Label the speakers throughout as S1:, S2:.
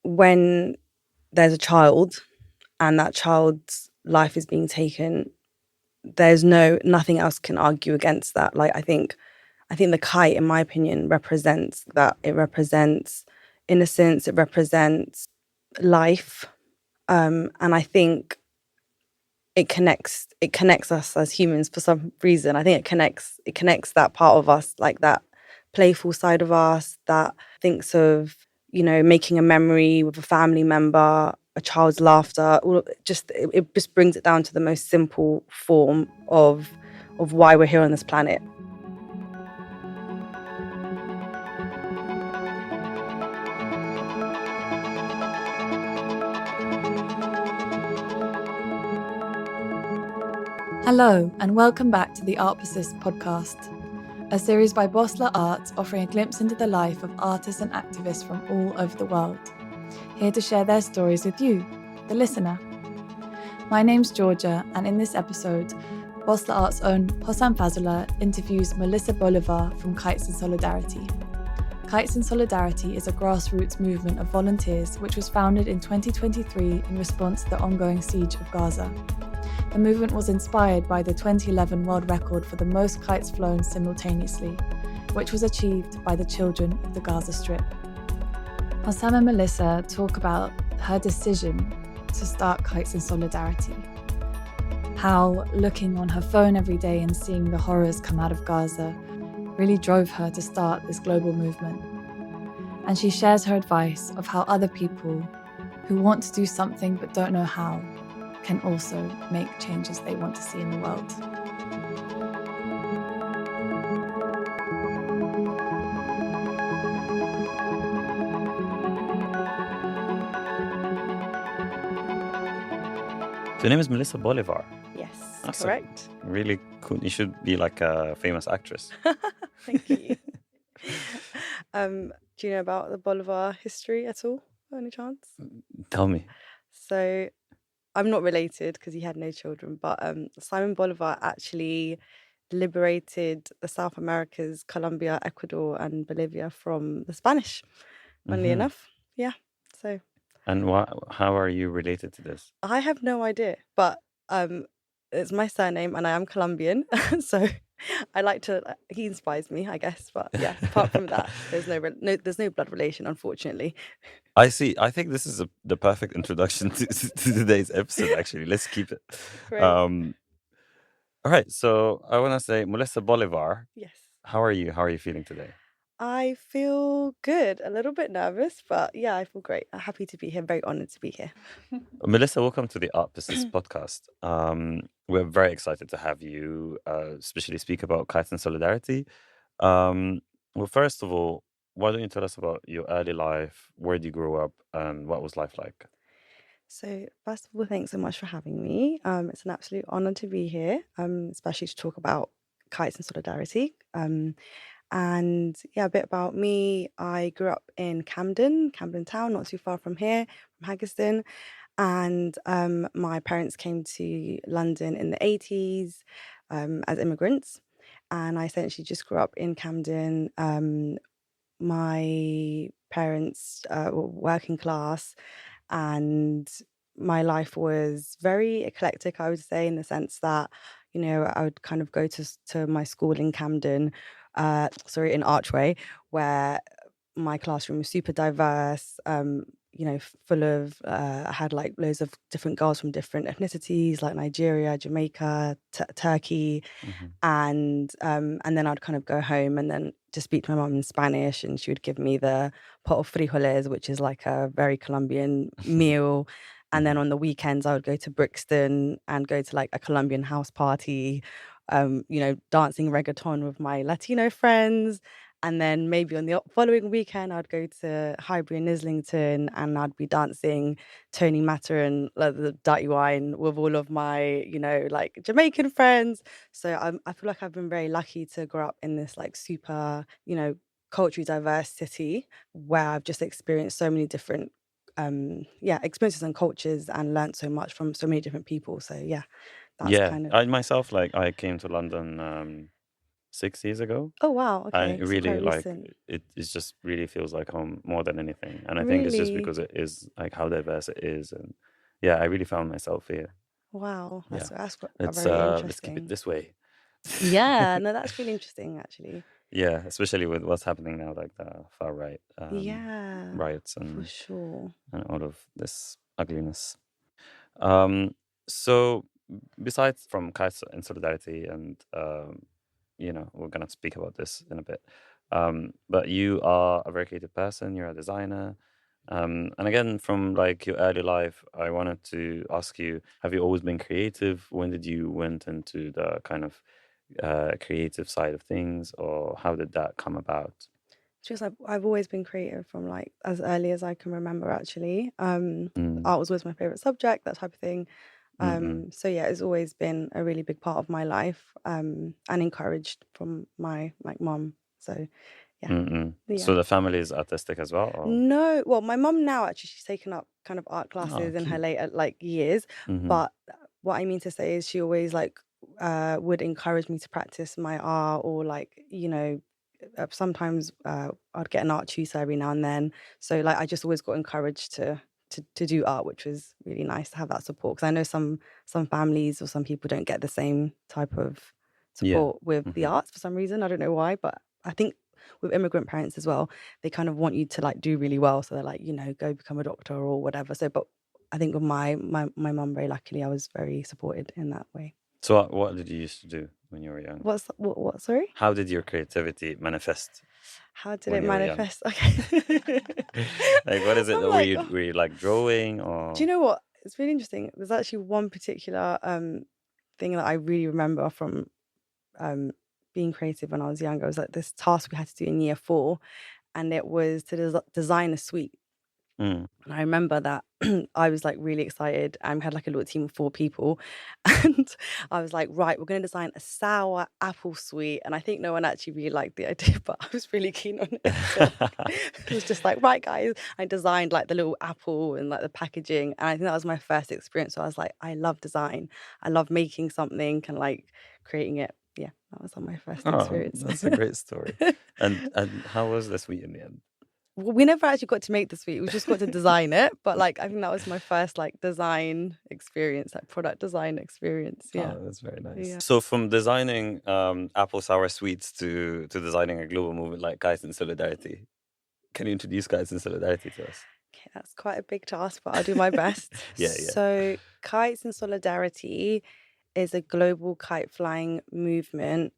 S1: when there's a child and that child's life is being taken, there's nothing else can argue against that. Like I think the kite, in my opinion, represents that. It represents innocence. It represents life, and I think it connects us as humans for some reason. I think it connects that part of us, like that playful side of us that thinks of, making a memory with a family member, a child's laughter. It just brings it down to the most simple form of why we're here on this planet.
S2: Hello, and welcome back to the Art Persist podcast, a series by Bosler Arts offering a glimpse into the life of artists and activists from all over the world, here to share their stories with you, the listener. My name's Georgia, and in this episode, Bosler Arts' own Hossam Fazullah interviews Melissa Bolivar from Kites in Solidarity. Kites in Solidarity is a grassroots movement of volunteers which was founded in 2023 in response to the ongoing siege of Gaza. The movement was inspired by the 2011 world record for the most kites flown simultaneously, which was achieved by the children of the Gaza Strip. Hossam and Melissa talk about her decision to start Kites in Solidarity, how looking on her phone every day and seeing the horrors come out of Gaza really drove her to start this global movement. And she shares her advice of how other people who want to do something but don't know how can also make changes they want to see in the world.
S3: Your name is Melissa Bolivar.
S1: Yes,
S3: That's
S1: correct.
S3: Really cool. You should be like a famous actress.
S1: Thank you. Do you know about the Bolivar history at all, by any chance?
S3: Tell me.
S1: So I'm not related because he had no children, but Simon Bolivar actually liberated the South Americas, Colombia, Ecuador, and Bolivia from the Spanish. Funnily enough, yeah. So.
S3: And how are you related to this?
S1: I have no idea, but it's my surname, and I am Colombian, so I like to. He inspires me, I guess. But yeah, apart from that, there's no blood relation, unfortunately.
S3: I see. I think this is the perfect introduction to today's episode. Actually, let's keep it.
S1: Great.
S3: All right. So I want to say, Melissa Bolivar.
S1: Yes.
S3: How are you? How are you feeling today?
S1: I feel good. A little bit nervous, but yeah, I feel great. I'm happy to be here. Very honored to be here.
S3: Melissa, welcome to the Art Persist podcast. We're very excited to have you, especially speak about Kites in Solidarity. Well, first of all, why don't you tell us about your early life? Where did you grow up, and what was life like?
S1: So, first of all, thanks so much for having me. It's an absolute honor to be here, especially to talk about Kites in Solidarity. And yeah, a bit about me. I grew up in Camden Town, not too far from here, from Haggerston. And my parents came to London in the 80s as immigrants. And I essentially just grew up in Camden. My parents were working class, and my life was very eclectic, I would say, in the sense that, I would kind of go to my school in Camden, in Archway, where my classroom was super diverse, full of, I had like loads of different girls from different ethnicities, like Nigeria, Jamaica, Turkey. And then I'd kind of go home and then just speak to my mom in Spanish, and she would give me the pot of frijoles, which is like a very Colombian meal. And then on the weekends, I would go to Brixton and go to like a Colombian house party, dancing reggaeton with my Latino friends. And then maybe on the following weekend, I'd go to Highbury and Islington, and I'd be dancing Tony Matter and the Dirty Wine with all of my, like Jamaican friends. So I feel like I've been very lucky to grow up in this like super, culturally diverse city where I've just experienced so many different experiences and cultures, and learned so much from so many different people. So yeah, that's kind of.
S3: I myself, like, I came to London 6 years ago.
S1: Oh, wow.
S3: And
S1: Okay.
S3: it
S1: So
S3: really
S1: quite
S3: like
S1: recent.
S3: it just really feels like home more than anything. And I think it's just
S1: Really?
S3: because it is like how diverse it is. And yeah, I really found myself here.
S1: Wow.
S3: Yeah.
S1: That's
S3: Let's
S1: very
S3: let's keep it
S1: interesting.
S3: this way.
S1: Yeah. No, that's really interesting, actually.
S3: Yeah, especially with what's happening now, like the far right
S1: Yeah,
S3: riots
S1: for sure.
S3: and all of this ugliness. Um, so besides from kites and solidarity, and we're gonna speak about this in a bit. But you are a very creative person. You're a designer. And again, from like your early life, I wanted to ask you: have you always been creative? When did you went into the kind of creative side of things, or how did that come about?
S1: Just I've always been creative from like as early as I can remember, actually.
S3: Mm,
S1: Art was always my favorite subject, that type of thing.
S3: mm-mm,
S1: So yeah, it's always been a really big part of my life, and encouraged from my like mom. So yeah,
S3: mm-mm.
S1: yeah.
S3: So the family is artistic as well, or
S1: No, well, my mum now actually she's taken up kind of art
S3: oh,
S1: classes in her
S3: cute.
S1: later like years,
S3: Mm-hmm.
S1: but what I mean to say is she always like would encourage me to practice my art, or like sometimes I'd get an art tutor every now and then. So like I just always got encouraged to do art, which was really nice to have that support, because I know some families or some people don't get the same type of
S3: Yeah.
S1: support with the
S3: Mm-hmm.
S1: arts for some reason. I don't know why, but I think with immigrant parents as well, they kind of want you to like do really well. So they're like, go become a doctor or whatever. So, but I think with my mum, very luckily, I was very supported in that way.
S3: So what did you used to do when you were young?
S1: What? Sorry.
S3: How did your creativity manifest
S1: How did
S3: when
S1: it
S3: you were young?
S1: manifest? Okay.
S3: Like, what is it?
S1: I'm
S3: Were
S1: like,
S3: you
S1: oh.
S3: were you like drawing
S1: Do you
S3: or?
S1: know what? It's really interesting. There's actually one particular thing that I really remember from um being creative when I was younger. It was like this task we had to do in year 4, and it was to design a suite.
S3: Mm.
S1: And I remember that I was like really excited. I had like a little team of 4 people, and I was like, right, we're going to design a sour apple sweet. And I think no one actually really liked the idea, but I was really keen on it. So like, it was just like, right, guys. I designed like the little apple and like the packaging. And I think that was my first experience. So I was like, I love design. I love making something and like creating it. Yeah, that was my first
S3: Oh,
S1: experience.
S3: that's a great story. And how was the sweet in the end?
S1: Well, we never actually got to make the sweet. We just got to design it. But like, I think that was my first like design experience, like product design experience. Yeah.
S3: Oh, that's very nice.
S1: Yeah.
S3: So from designing apple sour sweets to designing a global movement like Guys in Solidarity, can you introduce Guys in Solidarity to us?
S1: Okay, that's quite a big task, but I'll do my best.
S3: Yeah, yeah.
S1: So, Kites in Solidarity is a global kite flying movement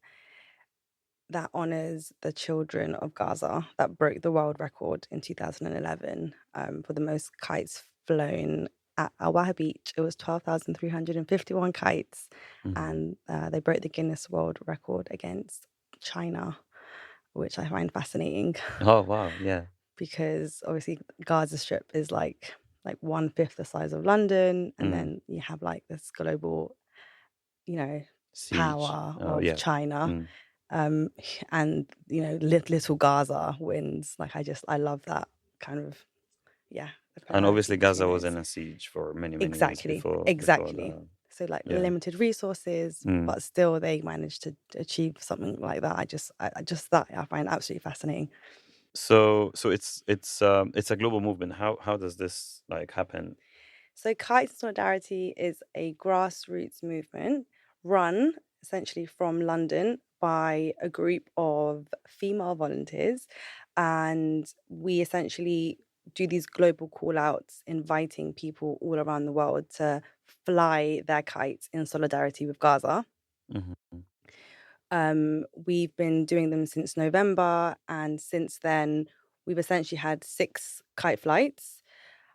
S1: that honors the children of Gaza, that broke the world record in 2011 for the most kites flown at Al Waha Beach. It was 12,351 kites,
S3: Mhm.
S1: and they broke the Guinness World Record against China, which I find fascinating
S3: Oh, wow. Yeah.
S1: because obviously Gaza Strip is like 1/5 the size of London, and
S3: Mm.
S1: then you have like this global, you know,
S3: Siege.
S1: power
S3: Oh,
S1: of
S3: yeah.
S1: China.
S3: Mm.
S1: Um, and little Gaza wins. Like I love that kind of, yeah, the
S3: And
S1: polarity
S3: obviously Gaza
S1: between
S3: was
S1: those.
S3: in a siege for many, many years
S1: Exactly,
S3: before
S1: exactly.
S3: the
S1: So like
S3: yeah.
S1: limited resources,
S3: Mm.
S1: but still they managed to achieve something like that. I just that I find absolutely fascinating.
S3: So it's a global movement. How does this like happen?
S1: So Kites in Solidarity is a grassroots movement run essentially from London by a group of female volunteers. And we essentially do these global call outs, inviting people all around the world to fly their kites in solidarity with Gaza.
S3: Mhm.
S1: We've been doing them since November, and since then, we've essentially had 6 kite flights.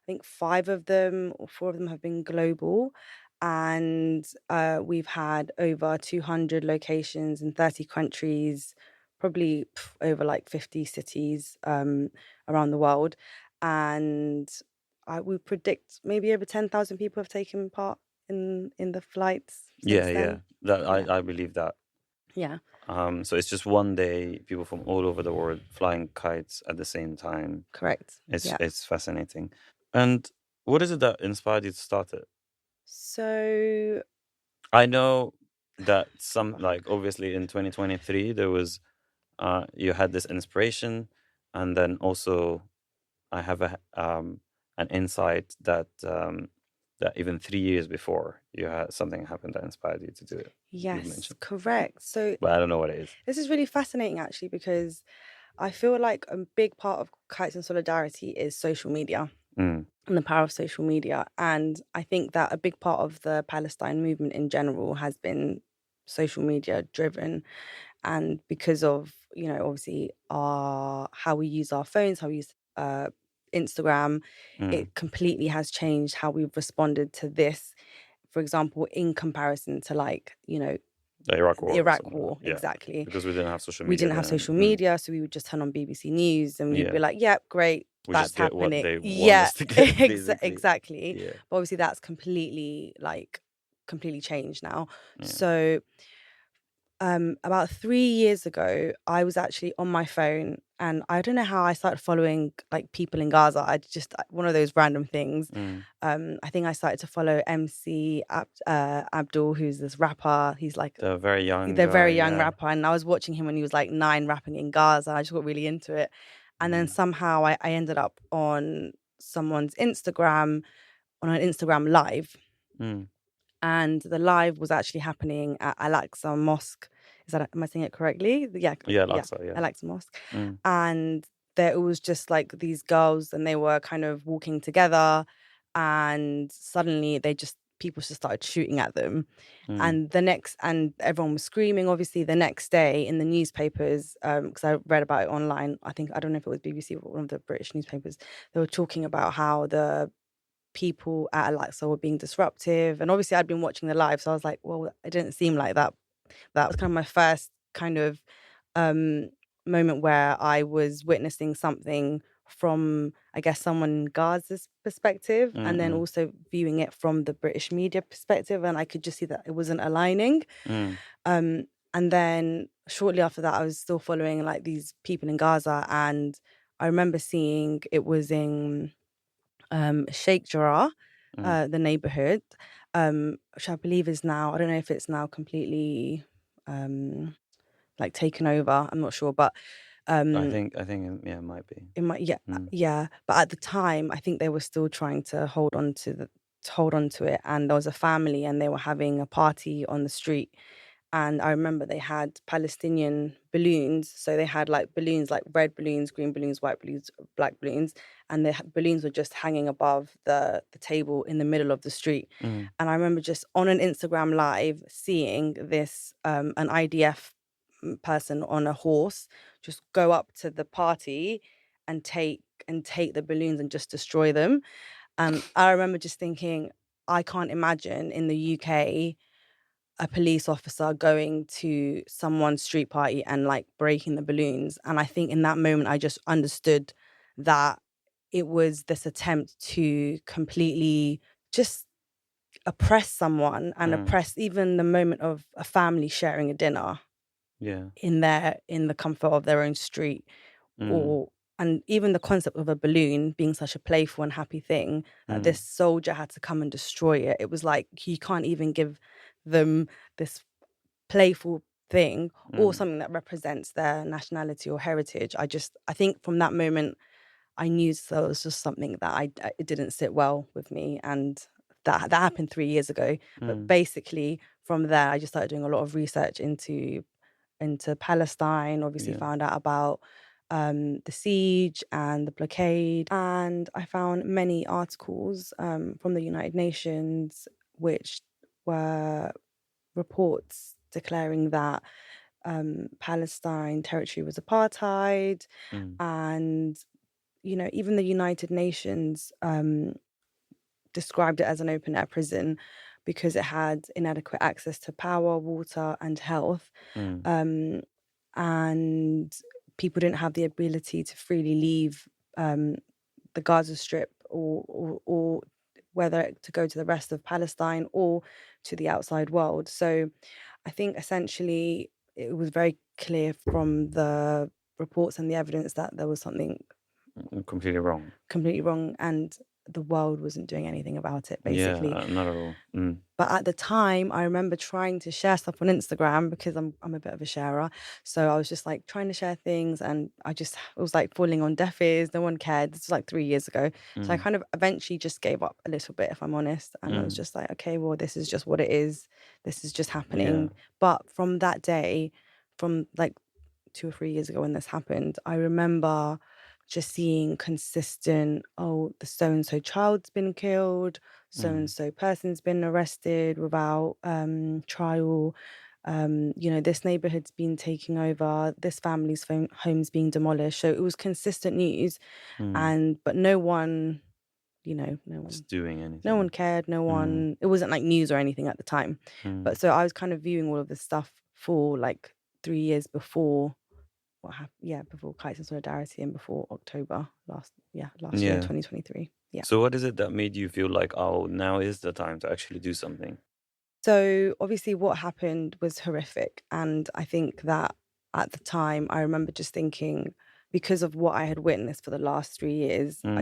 S1: I think 5 of them or 4 of them have been global, and we've had over 200 locations in 30 countries, probably over like 50 cities around the world, and we predict maybe over 10,000 people have taken part in the flights
S3: Yeah,
S1: since
S3: yeah.
S1: then.
S3: That
S1: Yeah,
S3: I believe that.
S1: yeah,
S3: So it's just one day, people from all over the world flying kites at the same time.
S1: correct.
S3: It's
S1: Yeah.
S3: it's fascinating. And what is it that inspired you to start it?
S1: So
S3: I know that some, like, obviously in 2023 there was you had this inspiration, and then also I have an insight that that even 3 years before you had something happen that inspired you to do it. You
S1: Yes,
S3: mentioned,
S1: correct. So
S3: but I don't know what it is.
S1: this is really fascinating actually, because I feel like a big part of Kites and Solidarity is social media
S3: Mm,
S1: and the power of social media. And I think that a big part of the Palestine movement in general has been social media driven. And because of, obviously our how we use our phones, how we use Instagram,
S3: mm.
S1: it completely has changed how we've responded to this. For example, in comparison to, like,
S3: The Iraq
S1: the
S3: War or
S1: Iraq
S3: something like
S1: War,
S3: that. Yeah,
S1: exactly.
S3: because we didn't have social
S1: We
S3: media
S1: didn't have
S3: then.
S1: social media, so we would just turn on BBC News and we'd be
S3: Yeah,
S1: like, "Yep, great,
S3: we just
S1: that's
S3: get what
S1: happening."
S3: they want
S1: Yeah,
S3: us to get, basically.
S1: exactly.
S3: Yeah,
S1: But obviously, that's completely changed now.
S3: yeah.
S1: So, about 3 years ago, I was actually on my phone, and I don't know how I started following, like, people in Gaza. I just one of those random things.
S3: Mm.
S1: I think I started to follow MC Abdul, who's this rapper. He's like
S3: The very young
S1: the
S3: guy.
S1: very young
S3: Yeah.
S1: rapper, and I was watching him when he was like 9, rapping in Gaza. I just got really into it, and then
S3: Mm.
S1: somehow I ended up on someone's Instagram, on an Instagram live,
S3: Mm.
S1: and the live was actually happening at Al-Aqsa Mosque. Am I saying it correctly? Yeah,
S3: Yeah,
S1: yeah,
S3: Laksa. Yeah.
S1: Al-Aqsa Mosque,
S3: Mm.
S1: and there it was just like these girls, and they were kind of walking together, and suddenly people just started shooting at them.
S3: Mm.
S1: And everyone was screaming. Obviously, the next day in the newspapers, because I read about it online, I don't know if it was BBC or one of the British newspapers, they were talking about how the people at Alexa were being disruptive. And obviously I'd been watching the live, so I was like, well, it didn't seem like that. That was kind of my first kind of um moment where I was witnessing something from, I guess, someone in Gaza's perspective, and then
S3: Mm.
S1: also viewing it from the British media perspective, and I could just see that it wasn't aligning.
S3: Mm.
S1: um and then shortly after that, I was still following, like, these people in Gaza, and I remember seeing it was in Sheikh Jarrah,
S3: Mm.
S1: the neighborhood, which I believe is now, I don't know if it's now completely like taken over. I'm not sure, but
S3: I
S1: um,
S3: think yeah, it might be.
S1: it might, yeah,
S3: Mm.
S1: yeah. But at the time, I think they were still trying to hold on to it, and there was a family, and they were having a party on the street. And I remember they had Palestinian balloons. So they had, like, balloons, like red balloons, green balloons, white balloons, black balloons. And the balloons were just hanging above the table in the middle of the street.
S3: Mm.
S1: And I remember just on an Instagram live seeing this, an IDF person on a horse just go up to the party and take the balloons and just destroy them. I remember just thinking, I can't imagine in the UK a police officer going to someone's street party and, like, breaking the balloons. And I think in that moment, I just understood that it was this attempt to completely just oppress someone, and
S3: Mm.
S1: oppress even the moment of a family sharing a dinner
S3: Yeah.
S1: in the comfort of their own street.
S3: Mm.
S1: Or And even the concept of a balloon being such a playful and happy thing, that
S3: Mm.
S1: this soldier had to come and destroy it. It was like, you can't even give them this playful thing, or
S3: Mm.
S1: something that represents their nationality or heritage. I think from that moment, I knew that it was just something that it didn't sit well with me, and that happened 3 years ago. But
S3: Mm.
S1: basically, from there, I just started doing a lot of research into Palestine. Obviously,
S3: Yeah.
S1: found out about the siege and the blockade, and I found many articles from the United Nations, which were reports declaring that Palestine territory was apartheid.
S3: Mm.
S1: And, even the United Nations described it as an open air prison because it had inadequate access to power, water, and health.
S3: Mm.
S1: Um, and people didn't have the ability to freely leave the Gaza Strip, or whether to go to the rest of Palestine or to the outside world. So I think essentially it was very clear from the reports and the evidence that there was something
S3: Completely wrong.
S1: completely wrong, and the world wasn't doing anything about it,
S3: Yeah,
S1: basically.
S3: not at all.
S1: But at the time, I remember trying to share stuff on Instagram because I'm a bit of a sharer. So I was just like trying to share things, and it was like falling on deaf ears. No one cared. This was like 3 years ago. So I
S3: Mm,
S1: kind of eventually just gave up a little bit, if I'm honest. And I was
S3: mm,
S1: just like, okay, well, this is just what it is. This is just
S3: yeah.
S1: happening. But from that day, from like 2 or 3 years ago when this happened, I remember just seeing consistent, oh, the so and so child's been killed, so and
S3: Mm,
S1: so person's been arrested without trial. This neighborhood's been taken over, this family's home's being demolished. So it was consistent news,
S3: mm.
S1: but no one, no
S3: It's
S1: one.
S3: doing
S1: No one
S3: anything.
S1: cared. No
S3: Mm,
S1: one. It wasn't like news or anything at the time.
S3: mm.
S1: But so I was kind of viewing all of this stuff for like 3 years before what happened. Yeah, before Kites and Solidarity and before October last year,
S3: Yeah.
S1: 2023. Yeah.
S3: So what is it that made you feel like, oh, now is the time to actually do something?
S1: So obviously, what happened was horrific, and I think that at the time, I remember just thinking, because of what I had witnessed for the last 3 years,
S3: Mm.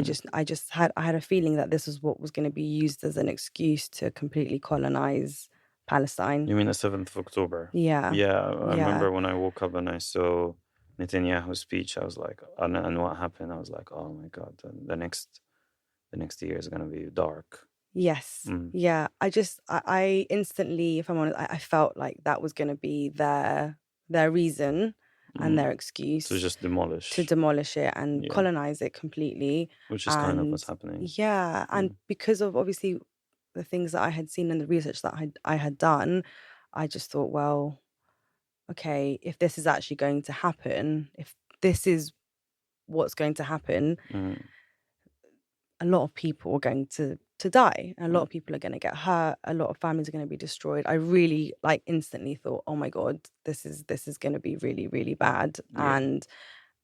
S1: I had a feeling that this was what was going to be used as an excuse to completely colonize Palestine.
S3: You mean the 7th of October?
S1: Yeah,
S3: Yeah, I
S1: yeah.
S3: remember when I woke up and I saw Netanyahu's speech, I was like, and what happened? I was like, oh my God, the next year is gonna be dark.
S1: Yes.
S3: Mm,
S1: Yeah. I instantly, if I'm honest, I felt like that was going to be their reason and
S3: mm.
S1: their
S3: To
S1: excuse
S3: just
S1: to
S3: demolish.
S1: demolish it and
S3: Yeah,
S1: colonize it completely.
S3: which is kind of
S1: And
S3: what's happening.
S1: yeah, and
S3: Mm,
S1: because of obviously the things that I had seen and the research that I had done, I just thought, well, okay, if this is actually going to happen, if this is what's going to happen,
S3: mm,
S1: a lot of people are going to die. A lot
S3: mm.
S1: of people are going to get hurt. A lot of families are going to be destroyed. I really like instantly thought, oh my God, this is going to be really, really bad.
S3: Yeah,
S1: And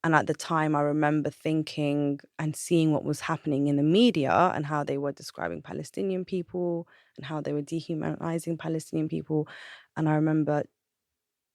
S1: at the time, I remember thinking and seeing what was happening in the media and how they were describing Palestinian people and how they were dehumanizing Palestinian people. And I remember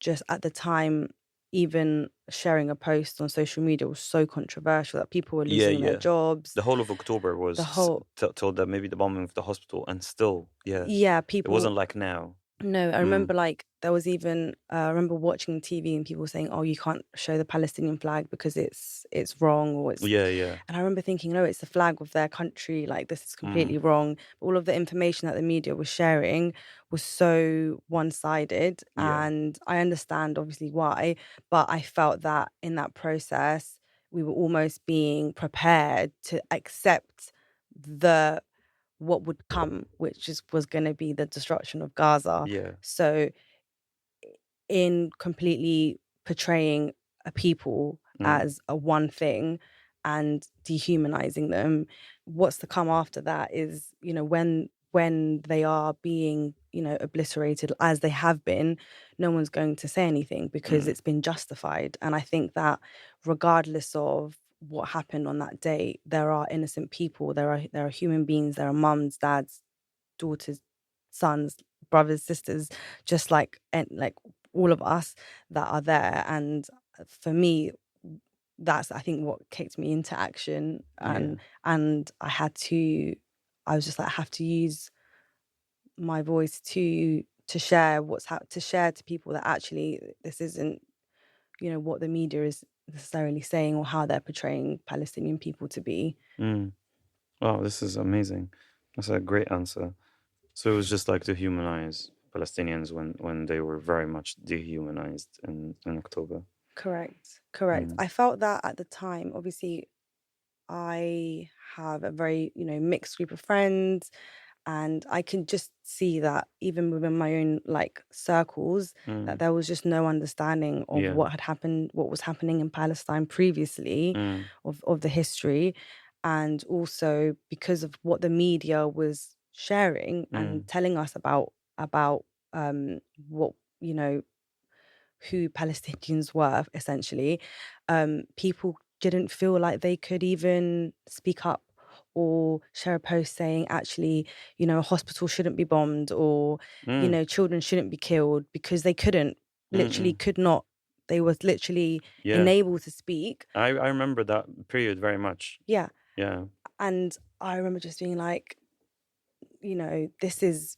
S1: just at the time, even sharing a post on social media was so controversial that people were
S3: yeah,
S1: losing their
S3: yeah.
S1: jobs.
S3: The whole of October
S1: The
S3: was
S1: whole
S3: told that maybe the bombing of the hospital, and still, yeah,
S1: Yeah,
S3: it
S1: people.
S3: wasn't like now.
S1: No, I
S3: Mm.
S1: remember like there was even I remember watching TV and people saying, "Oh, you can't show the Palestinian flag because it's wrong," or it's.
S3: Yeah, yeah.
S1: And I remember thinking, "No, it's the flag of their country. Like this is
S3: Mm.
S1: completely wrong." All of the information that the media was sharing was so one-sided,
S3: Yeah.
S1: and I understand obviously why, but I felt that in that process we were almost being prepared to accept the what would come, which was going to be the destruction of Gaza.
S3: Yeah.
S1: So, in completely portraying a people
S3: Mm.
S1: as a one thing and dehumanizing them, what's to come after that is, when they are being, obliterated as they have been, no one's going to say anything because
S3: Mm.
S1: it's been justified. And I think that regardless of what happened on that day, there are innocent people, there are human beings, there are mums, dads, daughters, sons, brothers, sisters, just like all of us that are there. And for me, that's I think what kicked me into action.
S3: Yeah.
S1: And I was just like, I have to use my voice to share to share to people that actually this isn't, what the media is necessarily saying or how they're portraying Palestinian people to be.
S3: Mm. Wow, this is amazing. That's a great answer. So it was just like to humanize Palestinians when they were very much dehumanized in October.
S1: Correct.
S3: Mm.
S1: I felt that at the time. Obviously, I have a very, mixed group of friends, and I can just see that even within my own like circles, that
S3: Mm.
S1: there was just no understanding of
S3: Yeah.
S1: what had happened, what was happening in Palestine previously,
S3: Mm.
S1: of the history, and also because of what the media was sharing and
S3: Mm.
S1: telling us about what who Palestinians were, essentially, people didn't feel like they could even speak up or share a post saying, actually, a hospital shouldn't be bombed, or,
S3: Mm.
S1: children shouldn't be killed, because they couldn't, literally
S3: Mm-mm.
S1: could not. They was literally
S3: Yeah.
S1: enabled to speak.
S3: I remember that period very much.
S1: Yeah.
S3: Yeah.
S1: And I remember just being like, you know, this is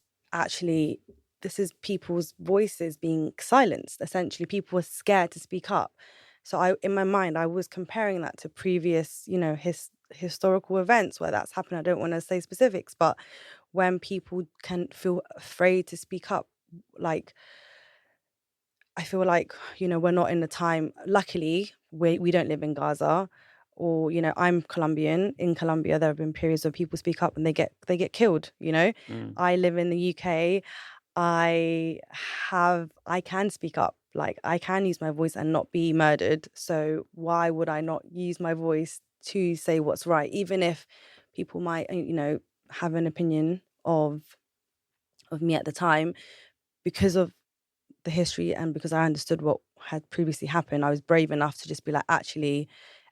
S1: people's voices being silenced. Essentially, people were scared to speak up. So in my mind, I was comparing that to previous, you know, historical events where that's happened. I don't want to say specifics, but when people can feel afraid to speak up, like, I feel like, you know, we're not in the time. Luckily, we don't live in Gaza, or, you know, I'm Colombian. In Colombia, there have been periods where people speak up and they get killed. You know,
S3: Mm.
S1: I live in the UK. I can speak up. Like, I can use my voice and not be murdered. So why would I not use my voice to say what's right, even if people might, you know, have an opinion of me at the time, because of the history and because I understood what had previously happened. I was brave enough to just be like, actually,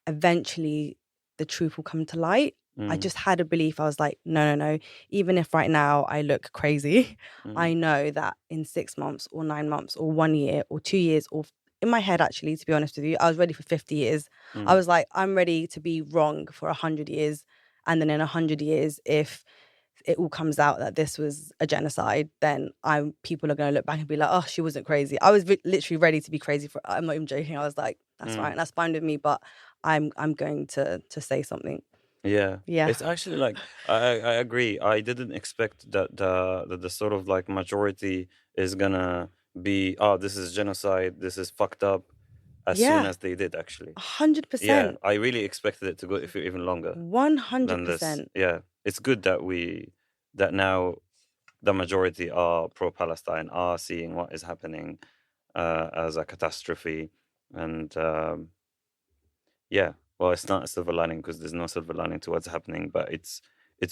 S1: eventually the truth will come to light. I
S3: Mm.
S1: just had a belief. I was like, no, no, no. Even if right now I look crazy,
S3: Mm.
S1: I know that in 6 months or 9 months or 1 year or 2 years, or in my head, actually, to be honest with you, I was ready for 50 years. I
S3: Mm.
S1: was like, I'm ready to be wrong for 100 years. And then in 100 years, if it all comes out that this was a genocide, then people are going to look back and be like, oh, she wasn't crazy. I was literally ready to be crazy for. I'm not even joking. I was like, that's
S3: Mm.
S1: right, that's fine with me, but I'm going to say something.
S3: Yeah.
S1: Yeah.
S3: It's actually like I agree. I didn't expect that the sort of like majority is gonna be, oh, this is genocide, this is fucked up, as soon
S1: Yeah.
S3: as they did actually. Yeah,
S1: 100%.
S3: I really expected it to go even longer than this.
S1: 100%.
S3: Yeah, it's good that now the majority are pro-Palestine, are seeing what is happening as a catastrophe, and yeah, well, it's not a silver lining because there's no silver lining to what's happening, but it's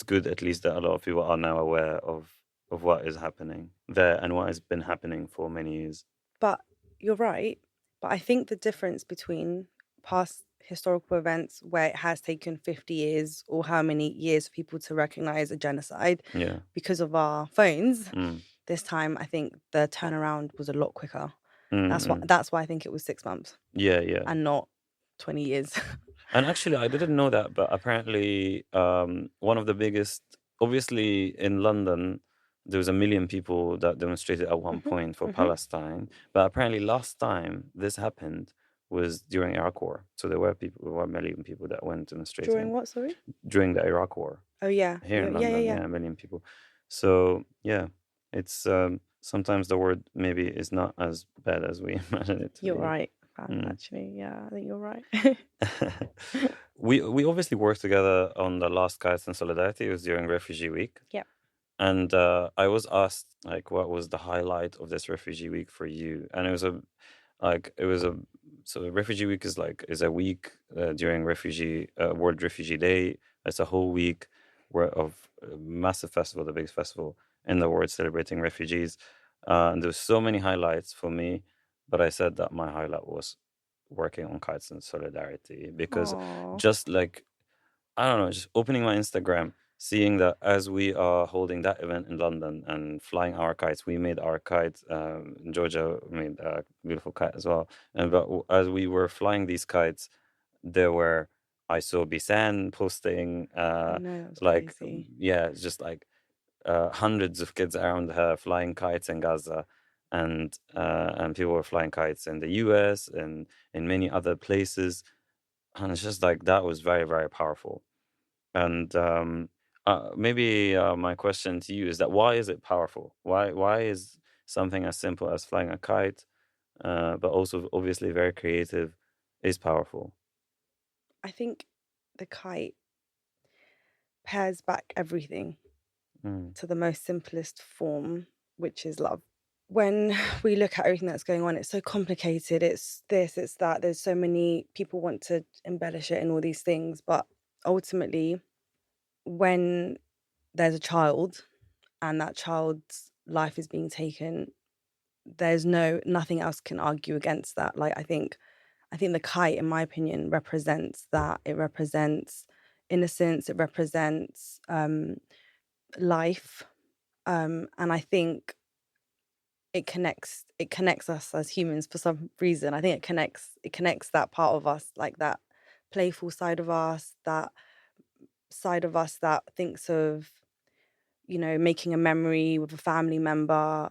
S3: good at least that a lot of people are now aware of what is happening there and what has been happening for many years.
S1: But you're right. But I think the difference between past historical events where it has taken 50 years or how many years for people to recognize a genocide
S3: Yeah.
S1: because of our phones,
S3: Mm.
S1: this time I think the turnaround was a lot quicker.
S3: Mm, mm.
S1: That's why I think it was 6 months
S3: Yeah, yeah.
S1: and not 20 years.
S3: And actually, I didn't know that, but apparently, one of the biggest, obviously in London, there was 1 million people that demonstrated at one
S1: hmm
S3: point for
S1: hmm
S3: Palestine. But apparently, last time this happened was during Iraq War. So there were 1 million people that went
S1: During
S3: demonstrating
S1: what, sorry?
S3: during the Iraq War
S1: Oh, yeah.
S3: here in
S1: Yeah, yeah,
S3: London.
S1: yeah.
S3: Yeah, 1 million people. So yeah, it's sometimes the word maybe is not as bad as we imagine it to
S1: You're
S3: be.
S1: right.
S3: Mm.
S1: Actually, yeah, I think you're right.
S3: We obviously worked together on the last Kites in Solidarity. It was during Refugee Week.
S1: Yeah.
S3: And I was asked like what was the highlight of this Refugee Week for you? And it was a so Refugee Week is a week during World Refugee Day. It's a whole week of a massive festival, the biggest festival in the world celebrating refugees. And there was so many highlights for me, but I said that my highlight was working on Kites in Solidarity because
S1: Aww.
S3: just like I don't know, just opening my Instagram, seeing that as we are holding that event in London and flying our kites, we made our kite. Georgia made a beautiful kite as well. And as we were flying these kites, there were I saw Bisan posting,
S1: I know, that was
S3: like
S1: crazy.
S3: yeah, it's just like hundreds of kids around her flying kites in Gaza. And people were flying kites in the US and in many other places. And it's just like that was very, very powerful. And maybe my question to you is that why is it powerful? Why is something as simple as flying a kite, but also obviously very creative, is powerful?
S1: I think the kite pairs back everything
S3: Mm.
S1: to the most simplest form, which is love. When we look at everything that's going on, it's so complicated. It's this, it's that. There's so many people want to embellish it and all these things. But ultimately, when there's a child and that child's life is being taken, there's nothing else can argue against that. Like, I think the kite, in my opinion, represents that. It represents innocence. It represents life. And I think it connects us as humans for some reason. I think it connects that part of us, like that playful side of us, that side of us that thinks of, making a memory with a family member,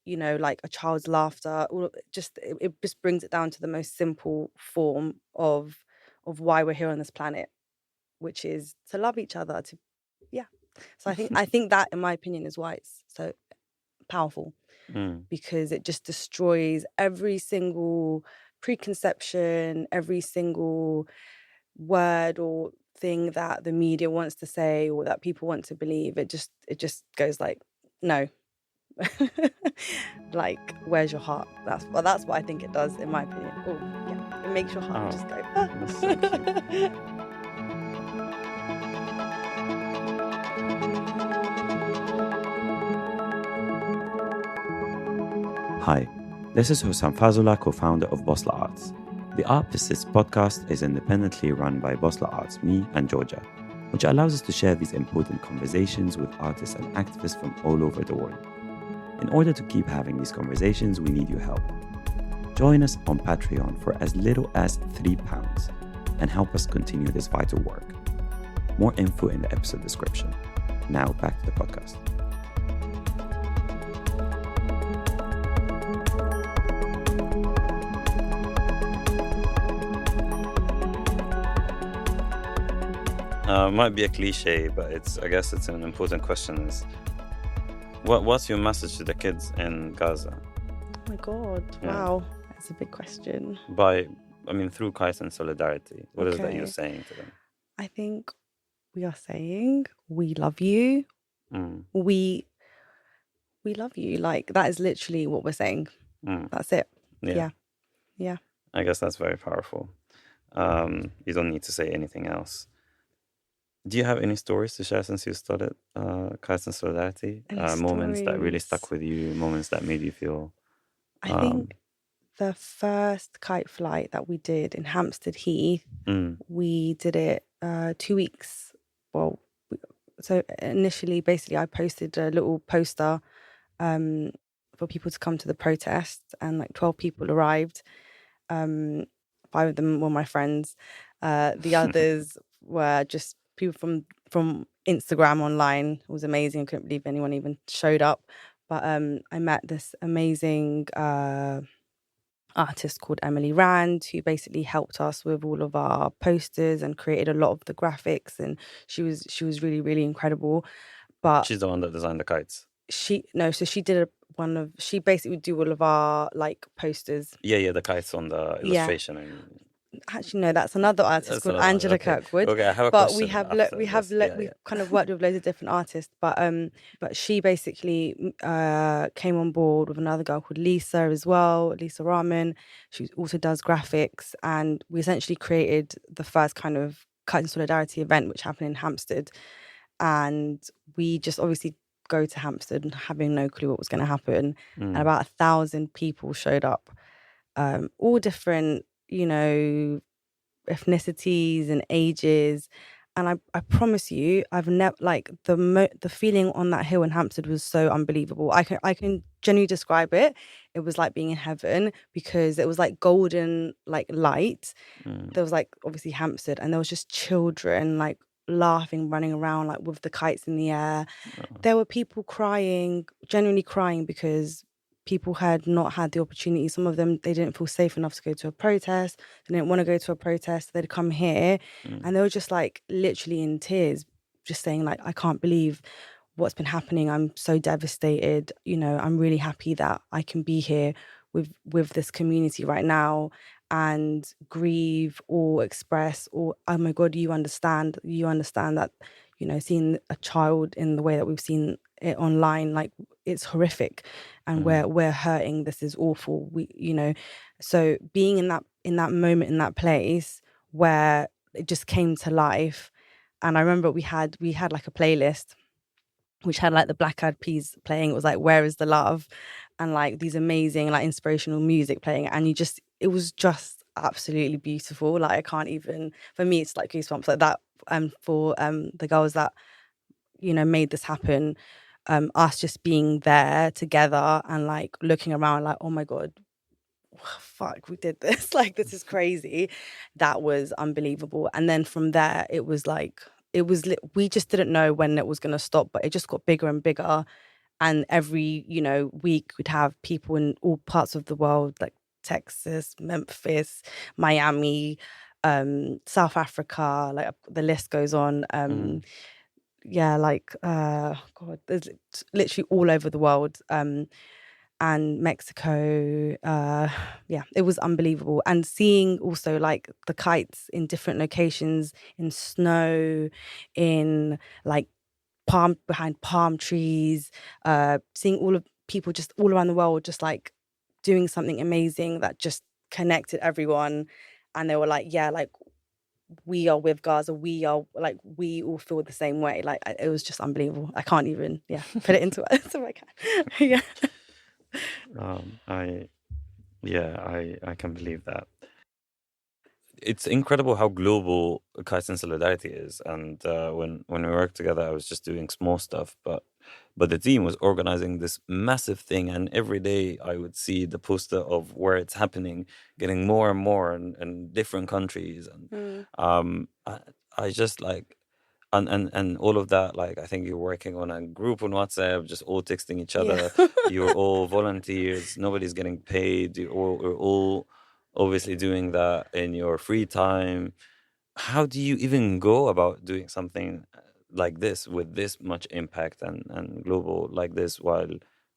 S1: like a child's laughter. It just brings it down to the most simple form of why we're here on this planet, which is to love each other. Yeah. So I think that, in my opinion, is why it's so powerful, because it just destroys every single preconception, every single word or thing that the media wants to say or that people want to believe. It just goes like, no. Like, where's your heart? That's what I think it does, in my opinion. Oh yeah, it makes your heart just go.
S3: That's so cute. Hi, this is Hussam Fazula, co-founder of Bosla Arts. The Art Persist podcast is independently run by Bosla Arts, me and Georgia, which allows us to share these important conversations with artists and activists from all over the world. In order to keep having these conversations, we need your help. Join us on Patreon for as little as £3 and help us continue this vital work. More info in the episode description. Now back to the podcast. Might be a cliche, but I guess it's an important question. What's your message to the kids in Gaza?
S1: Oh my God!
S3: Yeah.
S1: Wow, that's a big question.
S3: Through Kite and Solidarity, what is it that
S1: Okay.
S3: you're saying to them?
S1: I think we are saying we love you. We love you. Like, that is literally what we're saying. That's it.
S3: Yeah.
S1: Yeah.
S3: I guess that's very powerful. You don't need to say anything else. Do you have any stories to share since you started Kite and Solidarity? Moments that really stuck with you, moments that made you feel...
S1: I think the first kite flight that we did in Hampstead Heath, we did it 2 weeks. Well, so initially, basically, I posted a little poster for people to come to the protest, and like 12 people arrived. 5 of them were my friends. The others were just people from Instagram online. It was amazing. I couldn't believe anyone even showed up. But I met this amazing artist called Emily Rand, who basically helped us with all of our posters and created a lot of the graphics. And she was really, really incredible. But
S3: she's the one that designed the kites.
S1: She basically would do all of our like posters.
S3: Yeah, the kites on the illustration. And...
S1: Actually, no, that's another artist called Angela Kirkwood.
S3: Okay, I have a
S1: but
S3: question.
S1: we kind of worked with loads of different artists. But she basically came on board with another girl called Lisa as well, Lisa Rahman. She also does graphics, and we essentially created the first kind of Kite and Solidarity event, which happened in Hampstead. And we just obviously go to Hampstead and having no clue what was going to happen. And about 1,000 people showed up, all different, ethnicities and ages. And I promise you, I've never, like, the feeling on that hill in Hampstead was so unbelievable. I can genuinely describe it. It was like being in heaven, because it was like golden, like, light. There was like obviously Hampstead, and there was just children like laughing, running around like with the kites in the air. There were people crying, genuinely crying, because people had not had the opportunity. Some of them, they didn't feel safe enough to go to a protest. They didn't want to go to a protest. They'd come here and they were just like literally in tears, just saying like, I can't believe what's been happening. I'm so devastated. I'm really happy that I can be here with this community right now and grieve or express, or, oh my God, you understand that, seeing a child in the way that we've seen it online, like, it's horrific, and we're hurting. This is awful. So being in that moment, in that place where it just came to life. And I remember we had like a playlist which had like the Black Eyed Peas playing. It was like, Where is the Love? And like these amazing, like, inspirational music playing. And it was just absolutely beautiful. Like, I can't even, for me, it's like goosebumps like that. And for the girls that, made this happen, us just being there together and like looking around like, oh my God, fuck, we did this. Like, this is crazy. That was unbelievable. And then from there, it was like, we just didn't know when it was going to stop, but it just got bigger and bigger. And every, week we'd have people in all parts of the world, like Texas, Memphis, Miami, South Africa, like the list goes on. Yeah, like, God, there's literally all over the world. And Mexico, yeah, it was unbelievable. And seeing also like the kites in different locations, in snow, in like behind palm trees, seeing all of people just all around the world just like doing something amazing that just connected everyone. And they were like, yeah, like we are with Gaza, we all feel the same way. Like it was just unbelievable. I can't even put it into words if I can. Yeah.
S3: I can believe that. It's incredible how global Kaizen Solidarity is. And when we worked together, I was just doing small stuff, but the team was organizing this massive thing, and every day I would see the poster of where it's happening, getting more and more in different countries, and I just like. And all of that, like I think you're working on a group on WhatsApp, just all texting each
S1: Yeah.
S3: other. You're all volunteers. Nobody's getting paid. You're all obviously doing that in your free time. How do you even go about doing something like this with this much impact and global like this while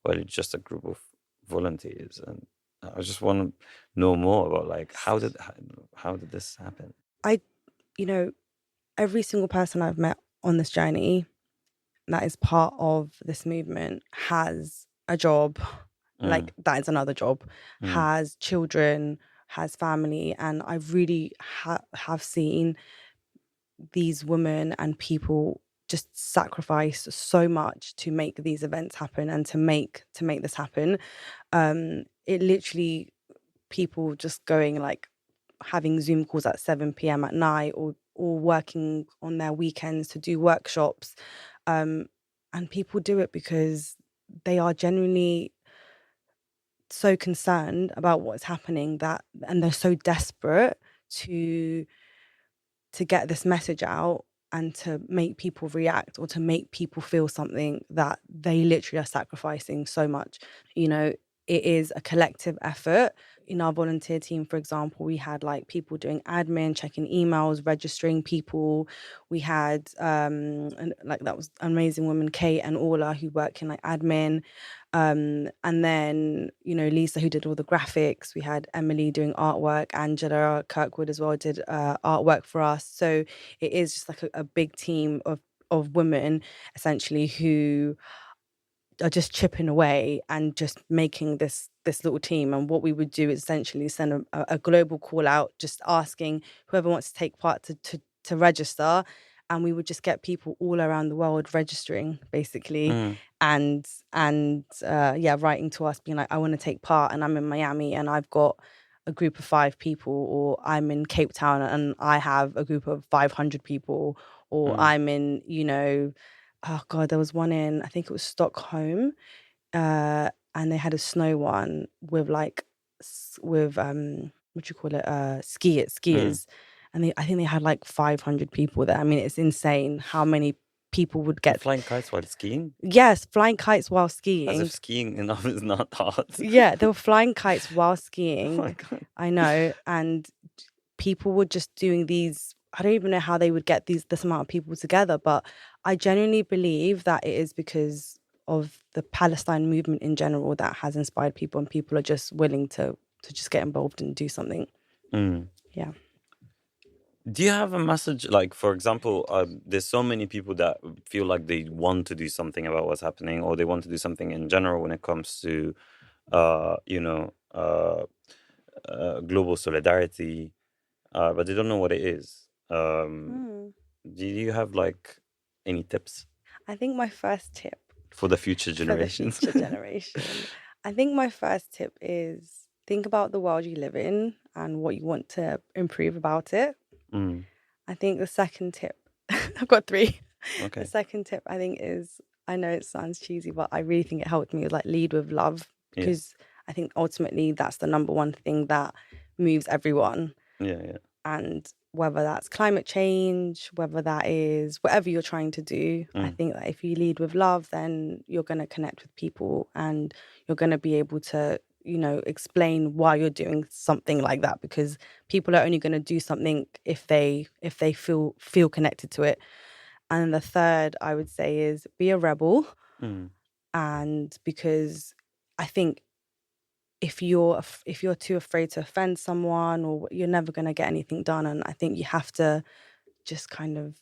S3: it's just a group of volunteers? And I just want to know more about like how did this happen?
S1: I, you know, every single person I've met on this journey that is part of this movement has a job, like that is another job, has children, has family. And I really have seen these women and people just sacrifice so much to make these events happen and to make this happen. It literally, people just going like having Zoom calls at 7 p.m. at night, or working on their weekends to do workshops. And people do it because they are genuinely so concerned about what's happening, and they're so desperate to get this message out and to make people react or to make people feel something, that they literally are sacrificing so much. It is a collective effort. In our volunteer team, for example, we had like people doing admin, checking emails, registering people. We had like that was amazing women, Kate and Orla, who work in like admin. And then, Lisa, who did all the graphics. We had Emily doing artwork. Angela Kirkwood as well did artwork for us. So it is just like a big team of women, essentially, who are just chipping away and just making this little team. And what we would do is essentially send a global call out, just asking whoever wants to take part to register. And we would just get people all around the world registering, basically, and writing to us, being like, I want to take part, and I'm in Miami, and I've got a group of 5 people, or I'm in Cape Town and I have a group of 500 people, or I'm in, oh God, there was one in, I think it was Stockholm, and they had a snow one with like, what do you call it, skiers. And I think they had like 500 people there. I mean, it's insane how many people would get.
S3: Flying kites while skiing?
S1: Yes, flying kites while
S3: As
S1: skiing.
S3: if skiing enough is not hard.
S1: Yeah, they were flying kites while skiing.
S3: Oh my God.
S1: I know. And people were just doing these. I don't even know how they would get this amount of people together, but I genuinely believe that it is because of the Palestine movement in general that has inspired people, and people are just willing to just get involved and do something. Yeah.
S3: Do you have a message, like, for example, there's so many people that feel like they want to do something about what's happening, or they want to do something in general when it comes to, global solidarity, but they don't know what it is. Do you have like any tips
S1: I think my first tip
S3: for the future generations?
S1: I think my first tip is think about the world you live in and what you want to improve about it. I think the second tip, I've got 3.
S3: Okay.
S1: The second tip, I think, is I know it sounds cheesy, but I really think it helped me with like lead with love,
S3: Yeah.
S1: because I think ultimately that's the number one thing that moves everyone.
S3: Yeah.
S1: And whether that's climate change, whether that is whatever you're trying to do, I think that if you lead with love, then you're going to connect with people and you're going to be able to, explain why you're doing something like that, because people are only going to do something if they feel connected to it. And then the third I would say is be a rebel. And because I think if you're too afraid to offend someone, or you're never going to get anything done. And I think you have to just kind of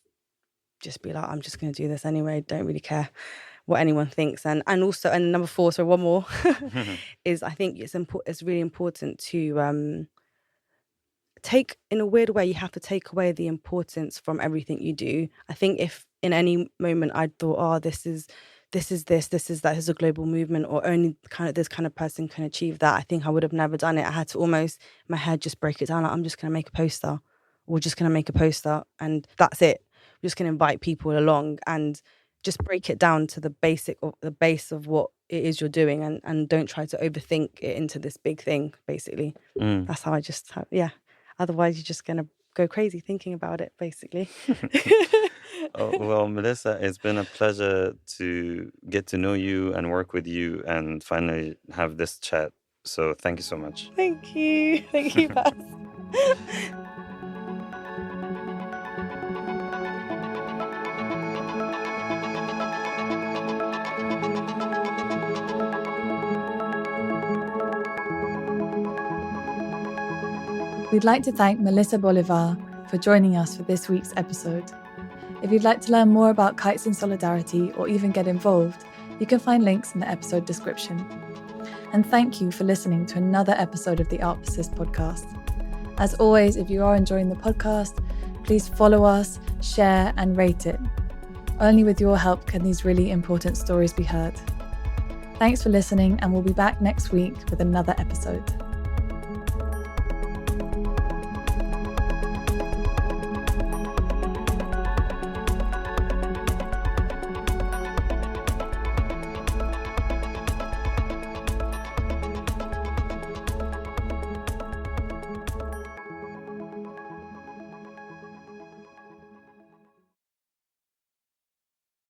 S1: just be like, I'm just going to do this anyway. Don't really care what anyone thinks. And also, and number 4, so one more, is I think it's really important to take, in a weird way, you have to take away the importance from everything you do. I think if in any moment I thought, oh, this is that, this is a global movement, or only this kind of person can achieve that, I think I would have never done it. I had to almost, in my head, just break it down. Like, I'm just going to make a poster. We're just going to make a poster and that's it. We're just going to invite people along and just break it down to the base of what it is you're doing, and don't try to overthink it into this big thing, basically. That's how otherwise you're just going to go crazy thinking about it, basically.
S3: Oh, well, Melissa, it's been a pleasure to get to know you and work with you and finally have this chat. So thank you so much.
S1: Thank you, Baz.
S2: We'd like to thank Melissa Bolivar for joining us for this week's episode. If you'd like to learn more about Kites in Solidarity or even get involved, you can find links in the episode description. And thank you for listening to another episode of the Art Persist podcast. As always, if you are enjoying the podcast, please follow us, share and rate it. Only with your help can these really important stories be heard. Thanks for listening, and we'll be back next week with another episode.